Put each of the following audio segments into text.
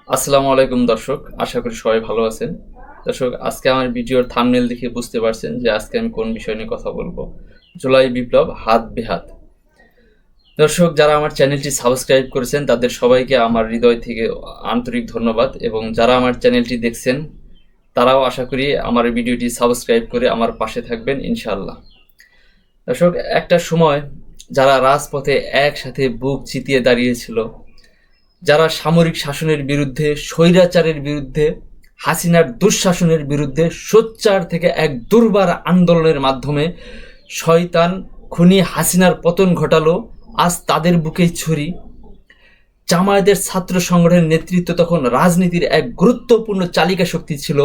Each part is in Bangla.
আসসালামু আলাইকুম দর্শক, আশা করি সবাই ভালো আছেন। দর্শক, আজকে আমার ভিডিওর থাম্বনেল দেখে বুঝতে পারছেন যে আজকে আমি কোন বিষয় নিয়ে কথা বলবো। জুলাই বিপ্লব হাত বেহাত। দর্শক, যারা আমার চ্যানেলটি সাবস্ক্রাইব করেছেন তাদের সবাইকে আমার হৃদয় থেকে আন্তরিক ধন্যবাদ, এবং যারা আমার চ্যানেলটি দেখছেন তারাও আশা করি আমার ভিডিওটি সাবস্ক্রাইব করে আমার পাশে থাকবেন ইনশাআল্লাহ। দর্শক, একটা সময় যারা রাজপথে একসাথে বুক চিতিয়ে দাঁড়িয়েছিল, যারা সামরিক শাসনের বিরুদ্ধে, স্বৈরাচারের বিরুদ্ধে, হাসিনার দুঃশাসনের বিরুদ্ধে সোচ্চার থেকে এক দুর্বার আন্দোলনের মাধ্যমে শয়তান খুনি হাসিনার পতন ঘটালো, আজ তাদের বুকেই ছুরি। জামায়াতের ছাত্র সংগঠনের নেতৃত্ব তখন রাজনীতির এক গুরুত্বপূর্ণ চালিকা শক্তি ছিল।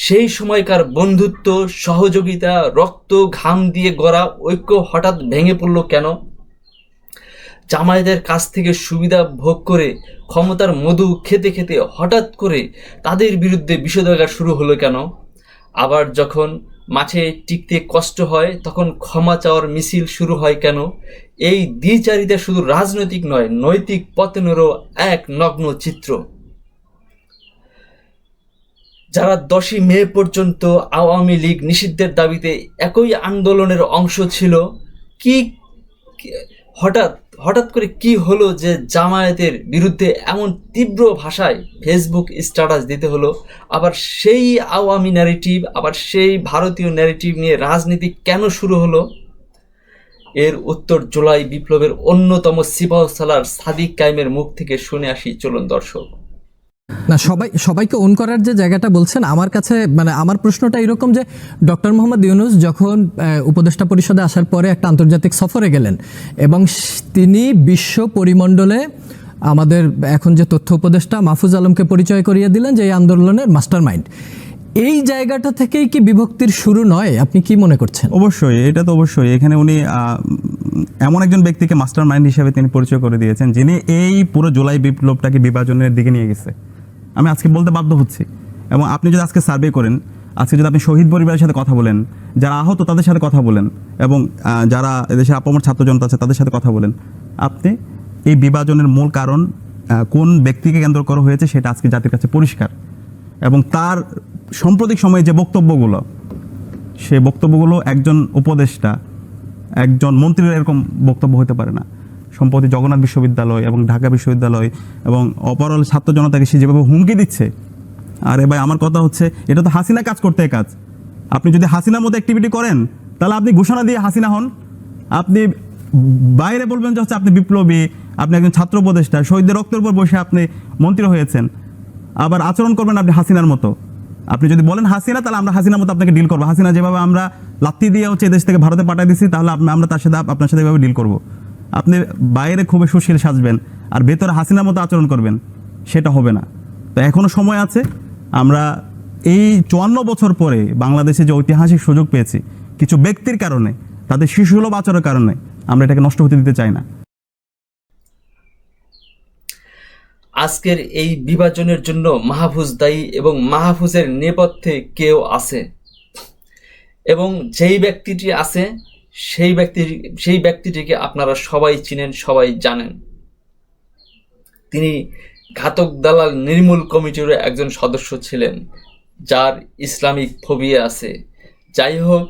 সেই সময়কার বন্ধুত্ব, সহযোগিতা, রক্ত ঘাম দিয়ে গড়া ঐক্য হঠাৎ ভেঙে পড়ল কেন? জামায়াতের কাছ থেকে সুবিধা ভোগ করে, ক্ষমতার মধু খেতে খেতে হঠাৎ করে তাদের বিরুদ্ধে বিষোদগার শুরু হলো কেন? আবার যখন মাঠে টিকতে কষ্ট হয় তখন ক্ষমা চাওয়ার মিছিল শুরু হয় কেন? এই দ্বিচারিতা শুধু রাজনৈতিক নয়, নৈতিক পতনেরও এক নগ্ন চিত্র। যারা 10ই মে পর্যন্ত আওয়ামী লীগ নিষিদ্ধের দাবিতে একই আন্দোলনের অংশ ছিল, কি হঠাৎ হঠাৎ করে কি হলো যে জামায়াতের বিরুদ্ধে এমন তীব্র ভাষায় ফেসবুক স্ট্যাটাস দিতে হলো? আবার সেই আওয়ামী ন্যারেটিভ, আবার সেই ভারতীয় ন্যারেটিভ নিয়ে রাজনীতি কেন শুরু হলো? এর উত্তর জুলাই বিপ্লবের অন্যতম সিপাহসালার সাদিক কায়েমের মুখ থেকে শুনে আসি, চলুন দর্শক। না, সবাইকে অন করার যে জায়গাটা বলছেন, আমার কাছে আমার প্রশ্নটা এরকম যে ডক্টর মোহাম্মদ ইউনূস যখন উপদেষ্টা পরিষদে আসার পরে একটা আন্তর্জাতিক সফরে গেলেন এবং তিনি বিশ্ব পরিমণ্ডলে আমাদের এখন যে তথ্য উপদেষ্টা মাহফুজ আলমকে পরিচয় করিয়ে দিলেন যে এই আন্দোলনের মাস্টার মাইন্ড। এই জায়গাটা থেকেই কি বিভক্তির শুরু নয়? আপনি কি মনে করছেন? অবশ্যই, এটা তো অবশ্যই। এখানে উনি এমন একজন ব্যক্তিকে মাস্টার মাইন্ড হিসেবে তিনি পরিচয় করে দিয়েছেন, যিনি এই পুরো জুলাই বিপ্লবটাকে বিভাজনের দিকে নিয়ে গেছে। আমি আজকে বলতে বাধ্য হচ্ছি। এবং আপনি যদি আজকে সার্ভে করেন, আজকে যদি আপনি শহীদ পরিবারের সাথে কথা বলেন, যারা আহত তাদের সাথে কথা বলেন, এবং যারা এদেশে আপামর ছাত্র জনতা আছে তাদের সাথে কথা বলেন, আপনি এই বিভাজনের মূল কারণ কোন ব্যক্তিকে কেন্দ্র করা হয়েছে সেটা আজকে জাতির কাছে পরিষ্কার। এবং তার সাম্প্রতিক সময়ে যে বক্তব্যগুলো, সে বক্তব্যগুলো একজন উপদেষ্টা, একজন মন্ত্রীর এরকম বক্তব্য হতে পারে না। সম্প্রতি জগন্নাথ বিশ্ববিদ্যালয় এবং ঢাকা বিশ্ববিদ্যালয় এবং অপারল ছাত্র জনতাকে সে যেভাবে হুমকি দিচ্ছে, আরে ভাই, আমার কথা হচ্ছে এটা তো হাসিনা কাজ করতে কাজ। আপনি যদি হাসিনার মতো অ্যাক্টিভিটি করেন তাহলে আপনি ঘোষণা দিয়ে হাসিনা হন। আপনি বাইরে বলবেন যে হচ্ছে আপনি বিপ্লবী, আপনি একজন ছাত্র উপদেষ্টা, শহীদদের রক্তের উপর বসে আপনি মন্ত্রী হয়েছেন, আবার আচরণ করবেন আপনি হাসিনার মতো। আপনি যদি বলেন হাসিনা, তাহলে আমরা হাসিনার মতো আপনাকে ডিল করবো। হাসিনা যেভাবে আমরা লাত্তি দিয়ে হচ্ছে এদেশ থেকে ভারতে পাঠিয়ে দিচ্ছি, তাহলে আমরা তার সাথে আপনার সাথে এভাবে ডিল করবো। আপনি বাইরে খুবই সুশীল সাজবেন আর ভেতরে হাসিনার মতো আচরণ করবেন, সেটা হবে না। তো এখনও সময় আছে। আমরা এই 54 বছর পরে বাংলাদেশে যে ঐতিহাসিক সুযোগ পেয়েছি, কিছু ব্যক্তির কারণে, তাদের শিশুসুলভ আচরণের কারণে আমরা এটাকে নষ্ট হতে দিতে চাই না। আজকের এই বিভাজনের জন্য মাহফুজ দায়ী, এবং মাহফুজের নেপথ্যে কেউ আছে, এবং যেই ব্যক্তিটি আছে সেই ব্যক্তিটিকে আপনারা সবাই চিনেন, সবাই জানেন। তিনি ঘাতক দালাল নির্মূল কমিটির একজন সদস্য ছিলেন, যার ইসলামিক ফোবিয়া আছে। যাই হোক,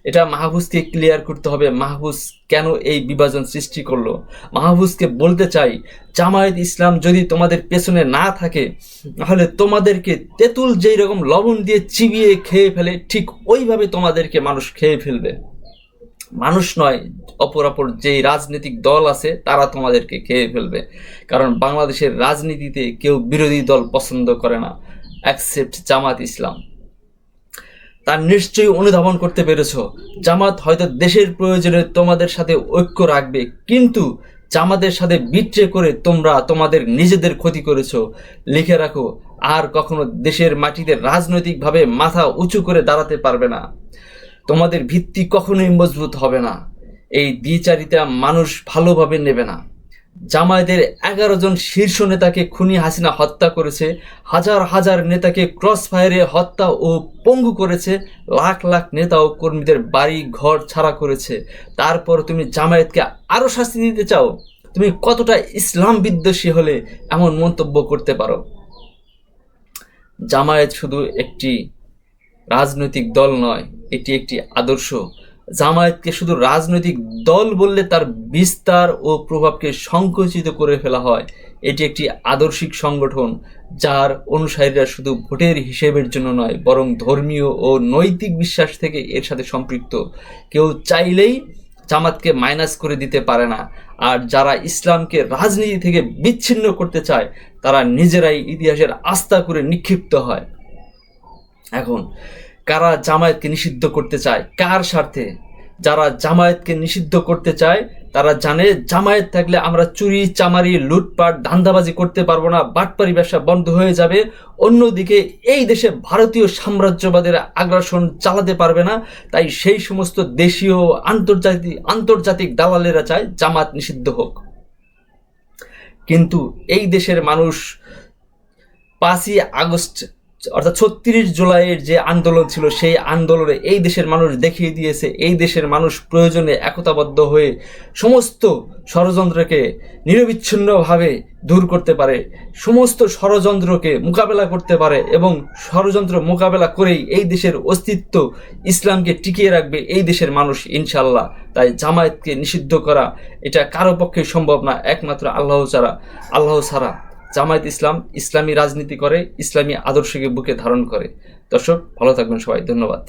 এটা মাহফুজকে ক্লিয়ার করতে হবে, মাহফুজ কেন এই বিভাজন সৃষ্টি করলো। মাহফুজকে বলতে চাই, জামায়াত ইসলাম যদি তোমাদের পেছনে না থাকে, তাহলে তোমাদেরকে তেঁতুল যেই রকম লবণ দিয়ে চিবিয়ে খেয়ে ফেলে, ঠিক ওইভাবে তোমাদেরকে মানুষ খেয়ে ফেলবে। মানুষ নয়, অপরাপর যেই রাজনৈতিক দল আছে তারা তোমাদেরকে খেয়ে ফেলবে। কারণ বাংলাদেশের রাজনীতিতে কেউ বিরোধী দল পছন্দ করে না, অ্যাকসেপ্ট জামাত ইসলাম। তার নিশ্চয়ই অনুধাবন করতে পেরেছ, জামাত হয়তো দেশের প্রয়োজনে তোমাদের সাথে ঐক্য রাখবে, কিন্তু জামাতের সাথে বিট্রে করে তোমরা তোমাদের নিজেদের ক্ষতি করেছো। লিখে রাখো, আর কখনো দেশের মাটিতে রাজনৈতিকভাবে মাথা উঁচু করে দাঁড়াতে পারবে না। তোমাদের ভিত্তি কখনোই মজবুত হবে না। এই দ্বিচারিতা মানুষ ভালোভাবে নেবে না। জামায়াতের 11 জন শীর্ষ নেতাকে খুনি হাসিনা হত্যা করেছে, হাজার হাজার নেতাকে ক্রস ফায়ারে হত্যা ও পঙ্গু করেছে, লাখ লাখ নেতা ও কর্মীদের বাড়ি ঘর ছাড়া করেছে। তারপর তুমি জামায়াতকে আরও শাস্তি দিতে চাও? তুমি কতটা ইসলাম বিদ্বেষী হলে এমন মন্তব্য করতে পারো? জামায়াত শুধু একটি রাজনৈতিক দল নয়, এটি একটি আদর্শ। জামায়াতকে শুধু রাজনৈতিক দল বললে তার বিস্তার ও প্রভাবকে সংকুচিত করে ফেলা হয়। এটি একটি আদর্শিক সংগঠন, যার অনুসারীরা শুধু ভোটের হিসেবের জন্য নয়, বরং ধর্মীয় ও নৈতিক বিশ্বাস থেকে এর সাথে সম্পৃক্ত। কেউ চাইলেই জামাতকে মাইনাস করে দিতে পারে না। আর যারা ইসলামকে রাজনীতি থেকে বিচ্ছিন্ন করতে চায়, তারা নিজেরাই ইতিহাসের আস্থা করে নিক্ষিপ্ত হয়। এখন কারা জামায়াতকে নিষিদ্ধ করতে চায়, কার স্বার্থে? যারা জামায়াতকে নিষিদ্ধ করতে চায় তারা জানে জামায়াত থাকলে আমরা চুরি, চামারি, লুটপাট, ধান্দাবাজি করতে পারবো না, বাটপারি ব্যবসা বন্ধ হয়ে যাবে। অন্যদিকে এই দেশে ভারতীয় সাম্রাজ্যবাদের আগ্রাসন চালাতে পারবে না। তাই সেই সমস্ত দেশীয় আন্তর্জাতিক দালালেরা চায় জামায়াত নিষিদ্ধ হোক। কিন্তু এই দেশের মানুষ 5ই আগস্ট অর্থাৎ 36 জুলাইয়ের যে আন্দোলন ছিল, সেই আন্দোলনে এই দেশের মানুষ দেখিয়ে দিয়েছে এই দেশের মানুষ প্রয়োজনে একতাবদ্ধ হয়ে সমস্ত ষড়যন্ত্রকে নিরবিচ্ছিন্নভাবে দূর করতে পারে, সমস্ত ষড়যন্ত্রকে মোকাবেলা করতে পারে এবং ষড়যন্ত্র মোকাবেলা করেই এই দেশের অস্তিত্ব, ইসলামকে টিকিয়ে রাখবে এই দেশের মানুষ ইনশাল্লাহ। তাই জামায়াতকে নিষিদ্ধ করা এটা কারো পক্ষে সম্ভব না, একমাত্র আল্লাহ ছাড়া। জামায়াত ইসলামী রাজনীতি করে, ইসলামী আদর্শকে বুকে ধারণ করে। দর্শক, ভালো থাকবেন সবাই, ধন্যবাদ।